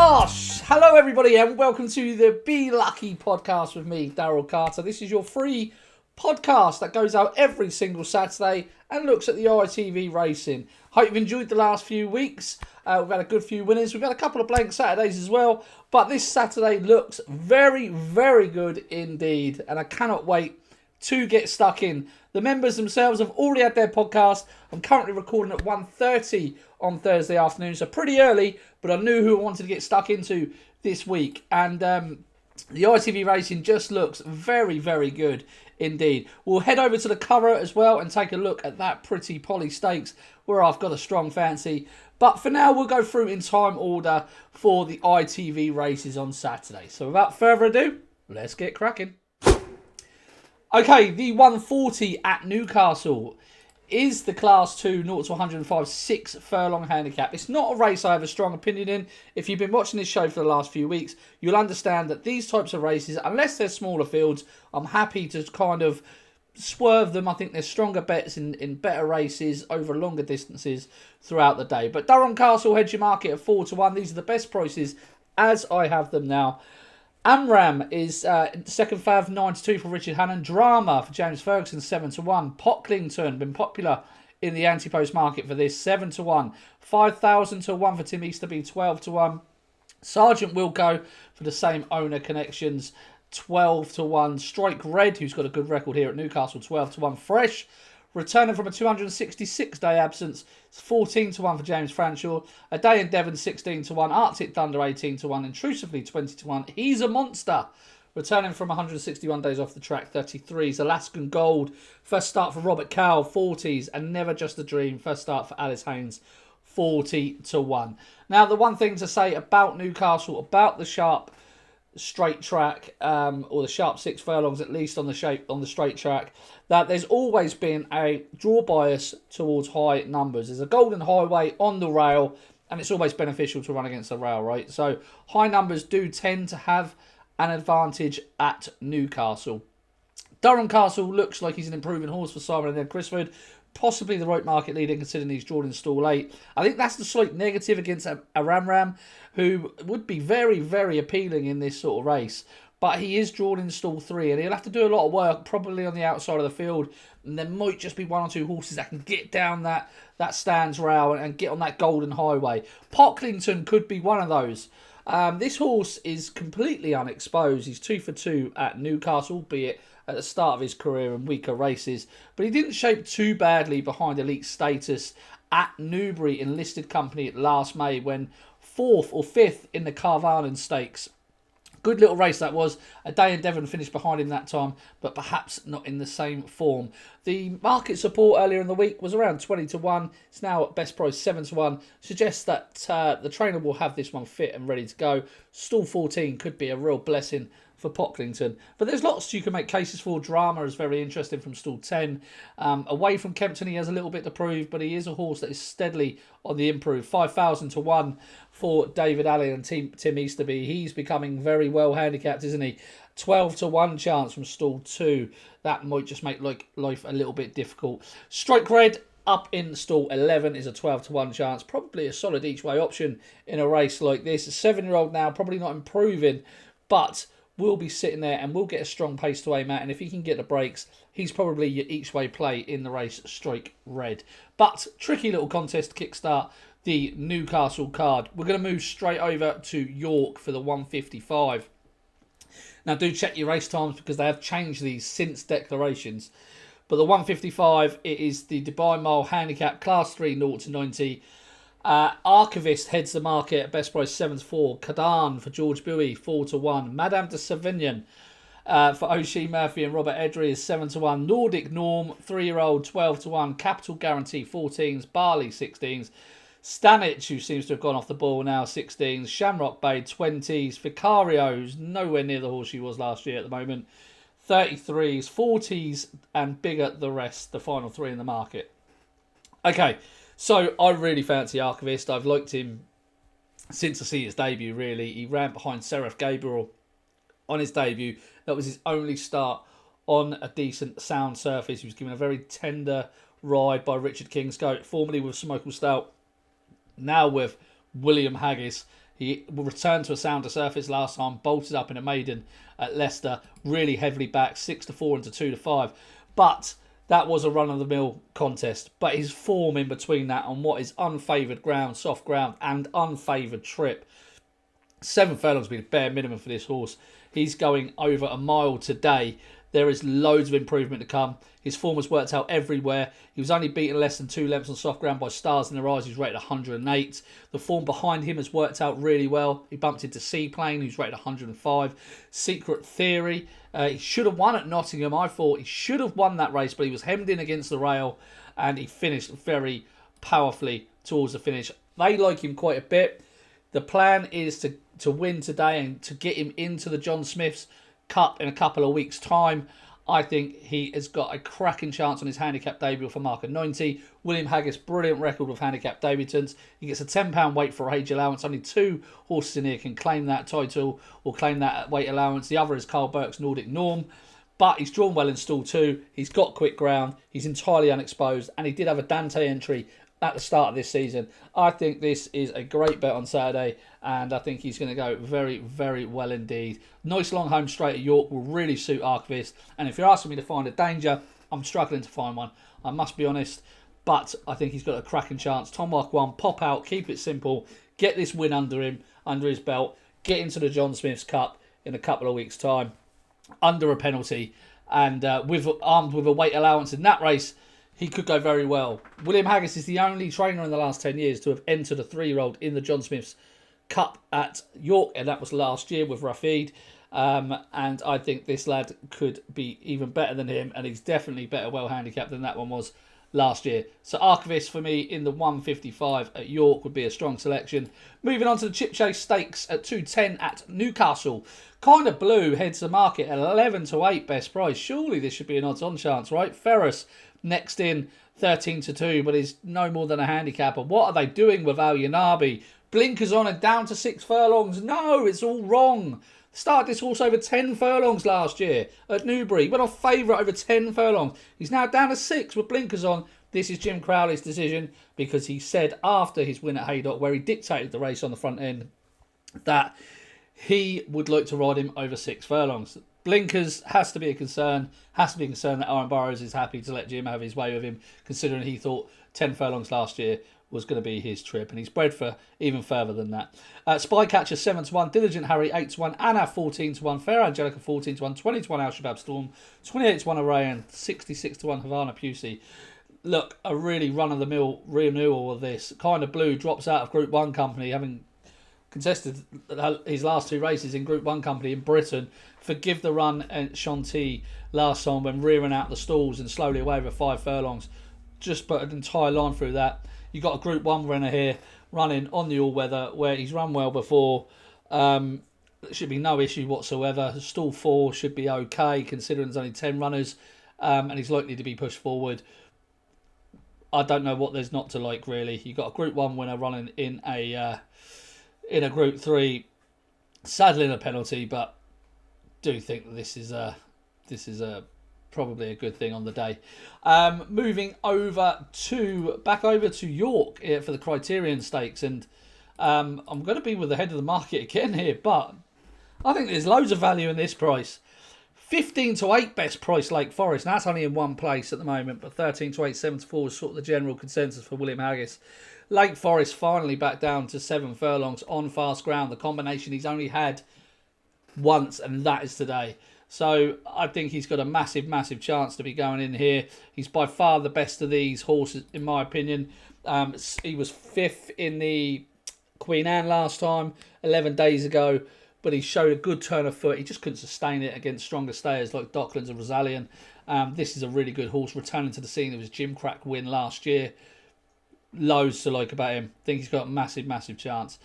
Gosh! Hello everybody and welcome to the Be Lucky podcast with me, Daryl Carter. This is your free podcast that goes out every single Saturday and looks at the ITV racing. Hope you've enjoyed the last few weeks. We've had a good few winners. We've had a couple of blank Saturdays as well. But this Saturday looks very, very good indeed. And I cannot wait to get stuck in. The members themselves have already had their podcast. I'm currently recording at 1:30 on Thursday afternoon, so pretty early, but I knew who I wanted to get stuck into this week. And the ITV racing just looks very, very good indeed. We'll head over to the cover as well and take a look at that Pretty Polly Stakes, where I've got a strong fancy. But for now, we'll go through in time order for the ITV races on Saturday. So without further ado, let's get cracking. Okay, the 140 at Newcastle is the Class 2 0 to 105 6 furlong handicap. It's not a race I have a strong opinion in. If you've been watching this show for the last few weeks, you'll understand that these types of races, unless they're smaller fields, I'm happy to kind of swerve them. I think there's stronger bets in better races over longer distances throughout the day. But Durham Castle heads your market at 4 to 1. These are the best prices as I have them now. Amram is second fav, 9 to 2 for Richard Hannon. Drama for James Ferguson, 7 to 1. Pocklington, been popular in the anti-post market for this, 7 to 1. 5,000 to 1 for Tim Easterby, 12 to 1. Sergeant Wilco for the same owner connections, 12 to 1. Strike Red, who's got a good record here at Newcastle, 12 to 1. Fresh, returning from a 266-day absence, it's 14 to 1 for James Franshaw. A Day in Devon, 16 to 1. Arctic Thunder, 18 to 1. Intrusively, 20 to 1. He's a monster. Returning from 161 days off the track, 33s. Alaskan Gold, first start for Robert Cowell, 40s. And Never Just a Dream, first start for Alice Haynes, 40 to 1. Now, the one thing to say about Newcastle, about the sharp straight track, or the sharp 6 furlongs at least on the straight track, that there's always been a draw bias towards high numbers. There's a golden highway on the rail, and it's always beneficial to run against the rail, right? So high numbers do tend to have an advantage at Newcastle. Durham Castle looks like he's an improving horse for Simon and Ed Crisford. Possibly the right market leader considering he's drawn in stall 8. I think that's the slight negative against a Ramram, who would be very, very appealing in this sort of race. But he is drawn in stall 3 and he'll have to do a lot of work probably on the outside of the field. And there might just be 1 or 2 horses that can get down that stands rail and get on that golden highway. Pocklington could be one of those. This horse is completely unexposed. He's 2 for 2 at Newcastle, albeit at the start of his career in weaker races. But he didn't shape too badly behind elite status at Newbury in listed company last May when 4th or 5th in the Carvarnen Stakes. Good little race that was. A Day in Devon finished behind him that time, but perhaps not in the same form. The market support earlier in the week was around 20 to 1. It's now at best price 7 to 1. Suggests that the trainer will have this one fit and ready to go. Stall 14 could be a real blessing for Pocklington. But there's lots you can make cases for. Drama is very interesting from stall 10. Away from Kempton, he has a little bit to prove, but he is a horse that is steadily on the improve. 5,000 to 1 for David Allen and Tim Easterby. He's becoming very well handicapped, isn't he? 12 to 1 chance from stall 2. That might just make life a little bit difficult. Strike Red up in stall 11 is a 12 to 1 chance. Probably a solid each way option in a race like this. A 7-year-old now, probably not improving, but will be sitting there and will get a strong pace to aim at. And if he can get the breaks, he's probably your each way play in the race, Strike Red. But tricky little contest to kickstart the Newcastle card. We're going to move straight over to York for the 155. Now do check your race times because they have changed these since declarations. But the 155, it is the Dubai Mile Handicap Class 3 0 to 90. Archivist heads the market at best price 7 to 4. Kadan for George Bowie 4 to 1. Madame de Savignon for Oshie Murphy and Robert Edry is 7 to 1. Nordic Norm 3-year-old 12 to 1. Capital Guarantee 14s. Barley 16s. Stanich, who seems to have gone off the ball now, 16s. Shamrock Bay 20s. Vicario's nowhere near the horse she was last year at the moment. 33s, 40s and bigger the rest, the final 3 in the market. Okay. So, I really fancy Archivist. I've liked him since I see his debut, really. He ran behind Seraph Gabriel on his debut. That was his only start on a decent sound surface. He was given a very tender ride by Richard Kingscote, formerly with Sir Michael Stout, now with William Haggas. He returned to a sounder surface last time, bolted up in a maiden at Leicester, really heavily backed, 6-4 into 2-5. But that was a run-of-the-mill contest. But his form in between that on what is unfavoured ground, soft ground, and unfavoured trip, 7 furlongs would be the bare minimum for this horse. He's going over a mile today. There is loads of improvement to come. His form has worked out everywhere. He was only beaten less than 2 lengths on soft ground by Stars in the Rise, who's rated 108. The form behind him has worked out really well. He bumped into Seaplane, who's rated 105. Secret Theory. He should have won at Nottingham. I thought he should have won that race, but he was hemmed in against the rail and he finished very powerfully towards the finish. They like him quite a bit. The plan is to win today and to get him into the John Smith's Cup in a couple of weeks' time. I think he has got a cracking chance on his handicap debut for mark at 90. William Haggas, brilliant record with handicap debutants. He gets a £10 weight for age allowance. Only 2 horses in here can claim that title or claim that weight allowance. The other is Carl Burke's Nordic Norm. But he's drawn well in stall 2. He's got quick ground. He's entirely unexposed. And he did have a Dante entry at the start of this season. I think this is a great bet on Saturday, and I think he's going to go very, very well indeed. Nice long home straight at York will really suit Archivist, and if you're asking me to find a danger, I'm struggling to find one, I must be honest, but I think he's got a cracking chance. Tom Mark 1, pop out, keep it simple, get this win under his belt, get into the John Smith's Cup in a couple of weeks' time, under a penalty, and armed with a weight allowance in that race, he could go very well. William Haggas is the only trainer in the last 10 years to have entered a 3-year-old in the John Smith's Cup at York, and that was last year with Rafid. And I think this lad could be even better than him, and he's definitely better well handicapped than that one was last year. So Archivist for me in the 155 at York would be a strong selection. Moving on to the Chip Chase Stakes at 210 at Newcastle. Kind of Blue heads the market at 11-8 best price. Surely this should be an odds-on chance, right? Ferris next in 13-2, but is no more than a handicapper. What are they doing with Al Yanabi? Blinkers on and down to 6 furlongs. No, it's all wrong. Started this horse over 10 furlongs last year at Newbury. Went off favourite over 10 furlongs. He's now down to 6 with blinkers on. This is Jim Crowley's decision because he said after his win at Haydock, where he dictated the race on the front end, that he would like to ride him over 6 furlongs. Blinkers has to be a concern. Has to be a concern that Aaron Burrows is happy to let Jim have his way with him, considering he thought 10 furlongs last year was going to be his trip, and he's bred for even further than that. Spycatcher 7-1, Diligent Harry 8-1, Anna 14-1, Fair Angelica 14-1, 20-1 Al Shabab Storm, 28-1 Array, and 66-1 Havana Pusey. Look, a really run-of-the-mill renewal of this. Kind of Blue drops out of Group 1 company, having contested his last 2 races in Group 1 company in Britain. Forgive the run at Chantilly last time when rearing out the stalls and slowly away over 5 furlongs. Just put an entire line through that. You've got a Group 1 runner here running on the all-weather where he's run well before. There should be no issue whatsoever. Stall 4 should be okay considering there's only 10 runners and he's likely to be pushed forward. I don't know what there's not to like really. You've got a Group 1 winner running in a Group 3, sadly in a penalty, but do think that this is probably a good thing on the day. Moving back over to York for the Criterion Stakes, and I'm going to be with the head of the market again here, but I think there's loads of value in this price. 15-8 best price Lake Forest. Now that's only in one place at the moment, but 13-8, 7-4 is sort of the general consensus for William Haggas. Lake Forest finally back down to 7 furlongs on fast ground. The combination he's only had once, and that is today. So I think he's got a massive, massive chance to be going in here. He's by far the best of these horses, in my opinion. He was 5th in the Queen Anne last time, 11 days ago, but he showed a good turn of foot. He just couldn't sustain it against stronger stayers like Docklands and Rosalian. This is a really good horse returning to the scene. It was a Jim Crack win last year. Loads to like about him. I think he's got a massive, massive chance.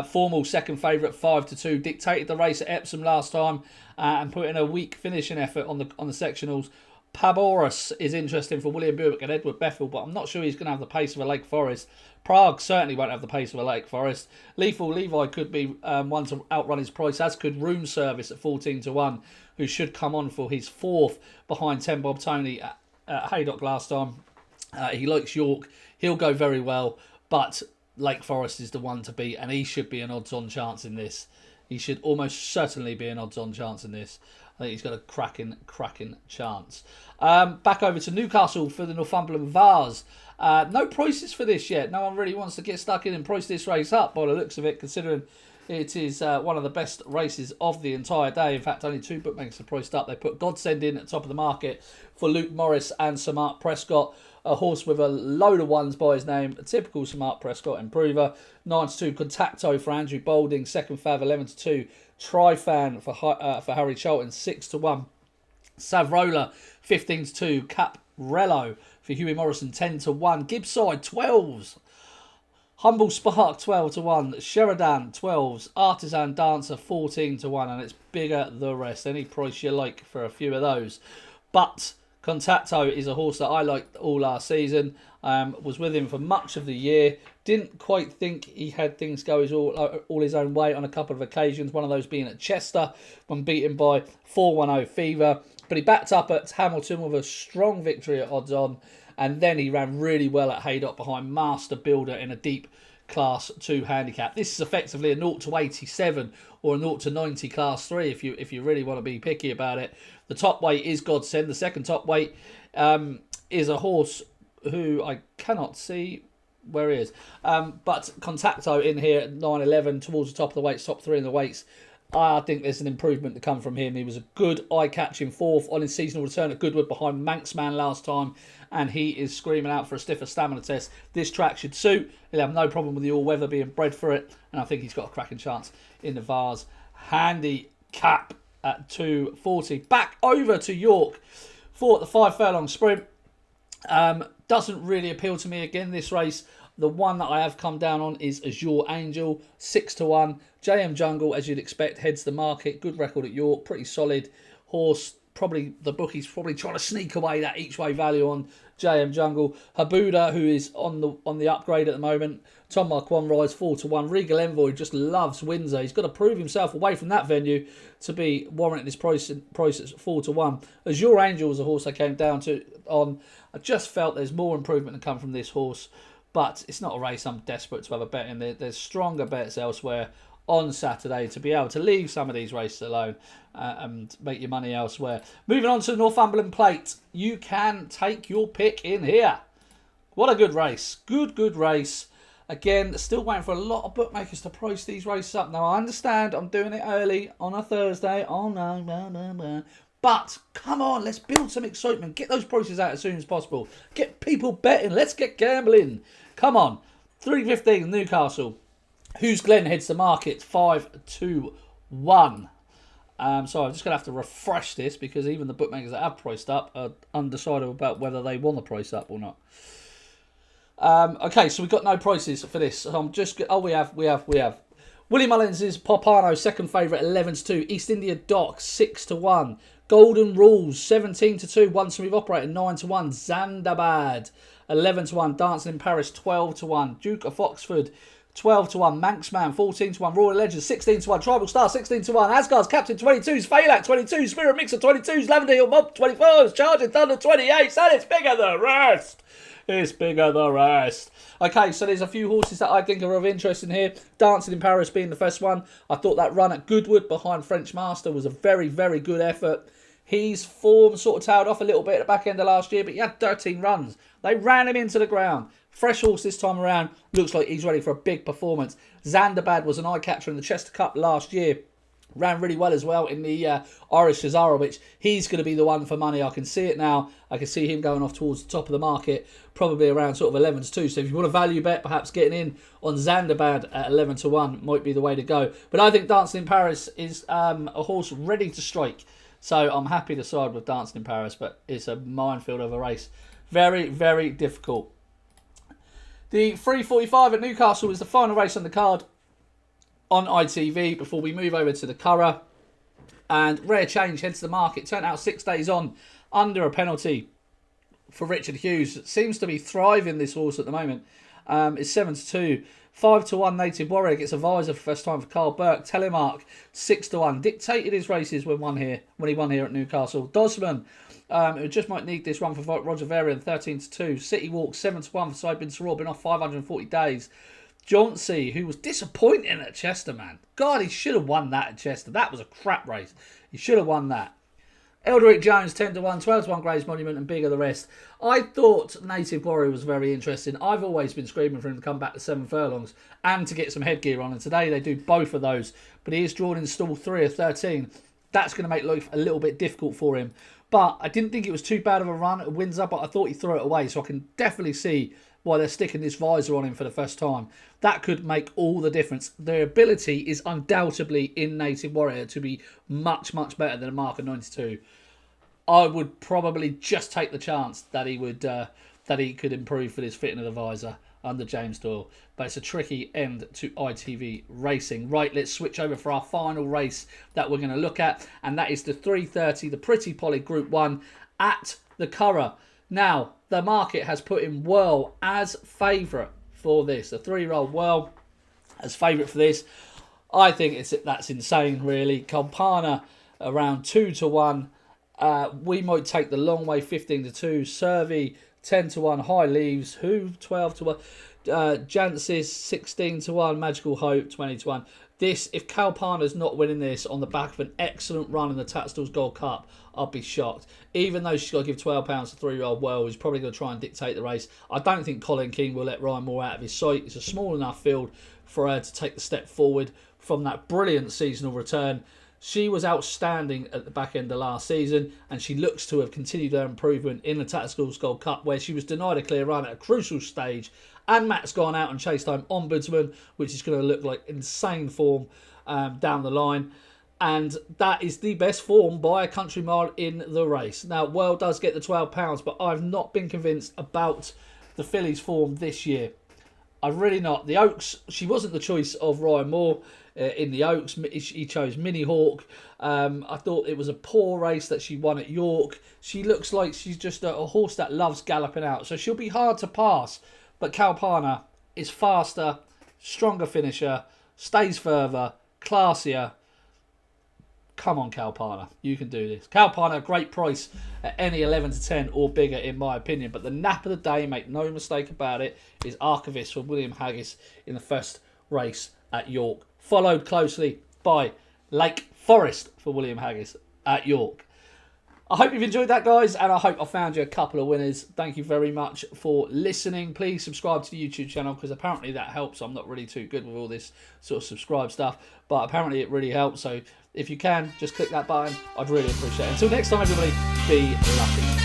Formal second favourite 5-2. Dictated the race at Epsom last time and put in a weak finishing effort on the sectionals. Paboros is interesting for William Buick and Edward Bethel, but I'm not sure he's going to have the pace of a Lake Forest. Prague certainly won't have the pace of a Lake Forest. Lethal Levi could be one to outrun his price, as could Room Service at 14-1, who should come on for his 4th behind 10 Bob Tony at Haydock last time. He likes York. He'll go very well, but Lake Forest is the one to beat, and he should be an odds-on chance in this. He should almost certainly be an odds-on chance in this. I think he's got a cracking chance. Back over to Newcastle for the Northumberland Vase. No prices for this yet. No one really wants to get stuck in and price this race up by the looks of it, considering it is one of the best races of the entire day. In fact, only 2 bookmakers are priced up. They put Godsend in at the top of the market for Luke Morris and Sir Mark Prescott. A horse with a load of ones by his name. A typical Sir Mark Prescott improver. 9-2 Contacto for Andrew Boulding. Second Fav 11-2. Trifan for Harry Charlton 6-1. Savrola 15-2. Caprello for Huey Morrison 10-1. Gibbside 12s. Humble Spark 12-1. Sheridan 12s. Artisan Dancer 14-1. And it's bigger the rest. Any price you like for a few of those. But Contacto is a horse that I liked all last season. Was with him for much of the year. Didn't quite think he had things go all his own way on a couple of occasions. One of those being at Chester when beaten by 410 Fever. But he backed up at Hamilton with a strong victory at odds on. And then he ran really well at Haydock behind Master Builder in a deep Class 2 handicap. This is effectively a 0-87 or a 0-90 Class 3 if you really want to be picky about it. The top weight is Godsend. The second top weight is a horse who I cannot see where he is. But Contacto in here at 9-11 towards the top of the weights, top 3 in the weights. I think there's an improvement to come from him. He was a good eye-catching 4th on his seasonal return at Goodwood behind Manxman last time, and he is screaming out for a stiffer stamina test. This track should suit. He'll have no problem with the all-weather being bred for it, and I think he's got a cracking chance in the Vase handicap at 240. Back over to York for the 5 furlong sprint. Doesn't really appeal to me again, this race. The one that I have come down on is Azure Angel, 6-1. JM Jungle, as you'd expect, heads the market. Good record at York, pretty solid horse. Probably the bookies trying to sneak away that each way value on JM Jungle. Habuda, who is on the upgrade at the moment. Tom Marquand rides 4-1. Regal Envoy just loves Windsor. He's got to prove himself away from that venue to be warranting this price at 4-1. Azure Angel was a horse I came down on. I just felt there's more improvement to come from this horse. But it's not a race I'm desperate to have a bet in. There's stronger bets elsewhere on Saturday to be able to leave some of these races alone and make your money elsewhere. Moving on to the Northumberland Plate. You can take your pick in here. What a good race. Good race. Again, still waiting for a lot of bookmakers to price these races up. Now, I understand I'm doing it early on a Thursday. Oh, no. But, come on, let's build some excitement. Get those prices out as soon as possible. Get people betting. Let's get gambling. Come on. 3.15 Newcastle. Who's Glen heads the market? 5-1. So I'm just going to have to refresh this because even the bookmakers that have priced up are undecided about whether they want to price up or not. Okay, so we've got no prices for this. So I'm just... Oh, we have. Willie Mullins' Popano, second favourite, 11-2. East India Dock, 6-1. Golden Rules, 17-2. One Smooth Operator, 9-1. Zandabad, 11-1. Dancing in Paris, 12-1. Duke of Oxford, 12-1. Manxman, 14-1. Royal Legends, 16-1. Tribal Star, 16-1. Asgard's Captain, 22s. Phaylak, 22. Spirit Mixer, 22s. Lavender Hill Mob, 24s. Charging Thunder, 28s. And it's bigger than the rest. It's bigger the rest. Okay, so there's a few horses that I think are of interest in here. Dancing in Paris being the first one. I thought that run at Goodwood behind French Master was a very, very good effort. His form sort of tailed off a little bit at the back end of last year, but he had 13 runs. They ran him into the ground. Fresh horse this time around. Looks like he's ready for a big performance. Zandabad was an eye-catcher in the Chester Cup last year. Ran really well as well in the Irish Cesaro, which he's going to be the one for money. I can see it now. I can see him going off towards the top of the market, probably around sort of 11-2. So if you want a value bet, perhaps getting in on Zandabad at 11-1 might be the way to go. But I think Dancing in Paris is a horse ready to strike. So I'm happy to side with Dancing in Paris, but it's a minefield of a race. Very, very difficult. The 3:45 at Newcastle is the final race on the card on ITV before we move over to the Curragh. And Rare Change heads the market. Turned out 6 days on under a penalty for Richard Hughes. Seems to be thriving, this horse at the moment. It's 7-2. 5-1 Native Warrior gets a visor for first time for Carl Burke. Telemark 6-1. Dictated his races when he won here at Newcastle. Dosman, who just might need this one for Roger Varian, 13-2. City Walk 7-1 for Saibin Saror, been off 540 days. Jauncey, who was disappointing at Chester, man. God, he should have won that at Chester. That was a crap race. He should have won that. Eldrick Jones, 10-1, 12-1 Grays Monument, and bigger the rest. I thought Native Warrior was very interesting. I've always been screaming for him to come back to 7 furlongs and to get some headgear on. And today they do both of those. But he is drawn in stall 3 of 13. That's going to make life a little bit difficult for him. But I didn't think it was too bad of a run at Windsor, but I thought he threw it away. So I can definitely see why they're sticking this visor on him for the first time. That could make all the difference. Their ability is undoubtedly in Native Warrior to be much, much better than a marker 92. I would probably just take the chance that he would that he could improve for this fitting of the visor under James Doyle. But it's a tricky end to ITV racing. Right, let's switch over for our final race that we're going to look at, and that is the 3:30, the Pretty Polly Group 1 at the Curragh. Now, the market has put in Whirl as favourite for this. The 3-year-old Whirl as favourite for this. I think that's insane, really. Campana around 2-1. We might take the long way, 15-2. Survey 10-1. High Leaves, Who 12-1. Jancis 16-1. Magical Hope 20-1. This, if Calpana's not winning this on the back of an excellent run in the Tatstall's Gold Cup, I'll be shocked. Even though she's got to give £12 to 3-year-old Well, who's probably going to try and dictate the race. I don't think Colin King will let Ryan Moore out of his sight. It's a small enough field for her to take the step forward from that brilliant seasonal return. She was outstanding at the back end of last season, and she looks to have continued her improvement in the Tatstall's Gold Cup, where she was denied a clear run at a crucial stage. And Matt's gone out and chased home Ombudsman, which is going to look like insane form down the line. And that is the best form by a country mile in the race. Now, Well does get the £12, but I've not been convinced about the filly's form this year. I've really not. The Oaks, she wasn't the choice of Ryan Moore in the Oaks. He chose Mini Hawk. I thought it was a poor race that she won at York. She looks like she's just a horse that loves galloping out. So she'll be hard to pass. But Calpana is faster, stronger finisher, stays further, classier. Come on, Calpana. You can do this. Calpana, great price at any 11-10 or bigger, in my opinion. But the nap of the day, make no mistake about it, is Archivist for William Haggas in the first race at York. Followed closely by Lake Forest for William Haggas at York. I hope you've enjoyed that, guys, and I hope I found you a couple of winners. Thank you very much for listening. Please subscribe to the YouTube channel, because apparently that helps. I'm not really too good with all this sort of subscribe stuff, but apparently it really helps. So if you can, just click that button. I'd really appreciate it. Until next time, everybody, be lucky.